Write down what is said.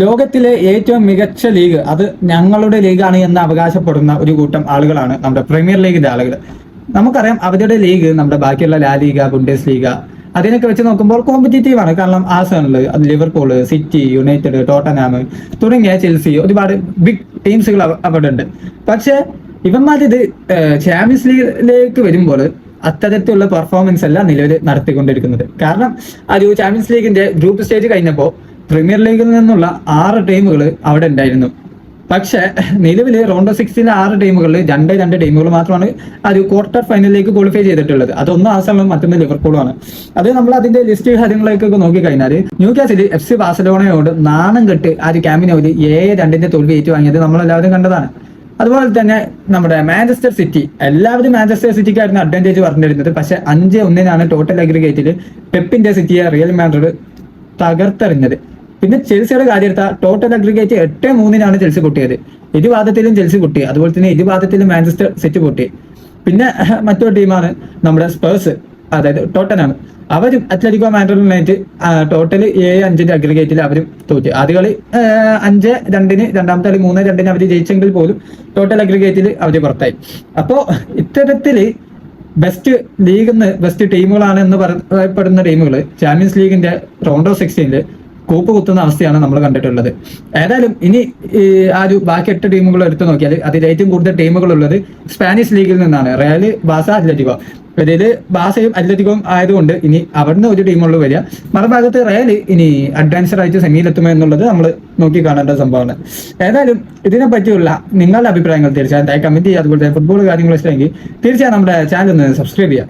ലോകത്തിലെ ഏറ്റവും മികച്ച ലീഗ് അത് ഞങ്ങളുടെ ലീഗാണ് എന്ന് അവകാശപ്പെടുന്ന ഒരു കൂട്ടം ആളുകളാണ് നമ്മുടെ പ്രീമിയർ ലീഗിന്റെ ആളുകൾ. നമുക്കറിയാം അവരുടെ ലീഗ് നമ്മുടെ ബാക്കിയുള്ള ലാ ലീഗ, ബുണ്ടസ് ലീഗ അതിനൊക്കെ വെച്ച് നോക്കുമ്പോൾ കോമ്പറ്റീറ്റീവ് ആണ്. കാരണം Arsenal, Liverpool, city, United, Tottenham തുടങ്ങിയ ചെൽസി ഒരുപാട് ബിഗ് ടീംസുകൾ അവിടെ ഉണ്ട്. പക്ഷെ ഇവന്മാരിത് ചാമ്പ്യൻസ് ലീഗിലേക്ക് വരുമ്പോൾ അത്തരത്തിലുള്ള പെർഫോമൻസ് അല്ല നിലവിൽ നടത്തിക്കൊണ്ടിരിക്കുന്നത്. കാരണം ഒരു ചാമ്പ്യൻസ് ലീഗിന്റെ ഗ്രൂപ്പ് സ്റ്റേജ് കഴിഞ്ഞപ്പോൾ പ്രീമിയർ ലീഗിൽ നിന്നുള്ള 6 ടീമുകൾ അവിടെ ഉണ്ടായിരുന്നു. പക്ഷെ നിലവിൽ റൗണ്ട് ഓഫ് 16 6 ടീമുകളിൽ രണ്ട് ടീമുകൾ മാത്രമാണ് ഒരു ക്വാർട്ടർ ഫൈനലിലേക്ക് ക്വാളിഫൈ ചെയ്തിട്ടുള്ളത്. അതൊന്നും ആഴ്സണലും മറ്റൊന്ന് ലിവർപൂളുമാണ്. അത് നമ്മൾ അതിന്റെ ലിസ്റ്റ് കാര്യങ്ങളിലേക്കൊക്കെ നോക്കിക്കഴിഞ്ഞാൽ ന്യൂകാസിൽ FC ബാഴ്സലോണയോട് നാണം കെട്ട് ഒരു ക്യാമ്പിനോട് 7-2 തോൽവി ഏറ്റുവാങ്ങിയത് നമ്മളെല്ലാവരും കണ്ടതാണ്. അതുപോലെ തന്നെ നമ്മുടെ മാഞ്ചസ്റ്റർ സിറ്റി, എല്ലാവരും മാഞ്ചസ്റ്റർ സിറ്റിക്കായിരുന്നു അഡ്വാൻറ്റേജ് പറഞ്ഞിരുന്നത്. പക്ഷെ 5-1 ടോട്ടൽ അഗ്രിഗേറ്റിൽ പെപ്പിന്റെ സിറ്റിയെ റിയൽ മാഡ്രിഡ് തകർത്തെറിഞ്ഞത്. പിന്നെ ചെൽസിയുടെ കാര്യമെടുത്ത ടോട്ടൽ അഗ്രിഗേറ്റ് 8-3 ചെൽസി പൊട്ടിയത്. ഇരുവാദത്തിലും ചെൽസി പൊട്ടി, അതുപോലെ തന്നെ ഇരുവാദത്തിലും മാഞ്ചസ്റ്റർ സിറ്റി പൊട്ടി. പിന്നെ മറ്റൊരു ടീമാണ് നമ്മുടെ സ്പേഴ്സ്, അതായത് ടോട്ടനാണ്. അവരും അത്ലറ്റിക്കോ മാഡ്രിഡിനായിട്ട് ടോട്ടൽ 7-5 അഗ്രിഗേറ്റിൽ അവരും തോറ്റി. ആദ്യ കളി 5-2, രണ്ടാമത്തെ കളി 3-2 അവർ ജയിച്ചെങ്കിൽ പോലും ടോട്ടൽ അഗ്രിഗേറ്റിൽ അവർ പുറത്തായി. അപ്പോ ഇത്തരത്തില് ബെസ്റ്റ് ലീഗിന്ന് ബെസ്റ്റ് ടീമുകളാണ് എന്ന് പറയപ്പെടുന്ന ടീമുകൾ ചാമ്പ്യൻസ് ലീഗിന്റെ റൗണ്ട് ഓഫ് 16 കൂപ്പ് കുത്തുന്ന അവസ്ഥയാണ് നമ്മൾ കണ്ടിട്ടുള്ളത്. ഏതായാലും ഇനി ഒരു ബാക്കി 8 ടീമുകൾ എടുത്തു നോക്കിയാൽ അതിൽ ഏറ്റവും കൂടുതൽ ടീമുകൾ ഉള്ളത് സ്പാനിഷ് ലീഗിൽ നിന്നാണ്. റയൽ, ബാസ, അത്ലറ്റിക്കോ. ഇതില് ബാസയും അത്ലറ്റിക്കോയും ആയതുകൊണ്ട് ഇനി അവിടുന്ന് ഒരു ടീമുള്ളൂ വരിക. മറുഭാഗത്ത് റയൽ ഇനി അഡ്വാൻസർ ആയിട്ട് സെമിയിലെത്തുമോ എന്നുള്ളത് നമ്മൾ നോക്കി കാണേണ്ട സംഭവമാണ്. ഏതായാലും ഇതിനെ പറ്റിയുള്ള നിങ്ങളുടെ അഭിപ്രായങ്ങൾ തീർച്ചയായും കമന്റ് ചെയ്യുക. അതുപോലെ ഫുട്ബോൾ കാര്യങ്ങൾ ഇഷ്ടമെങ്കിൽ തീർച്ചയായും നമ്മുടെ ചാനൽ ഒന്ന് സബ്സ്ക്രൈബ് ചെയ്യുക.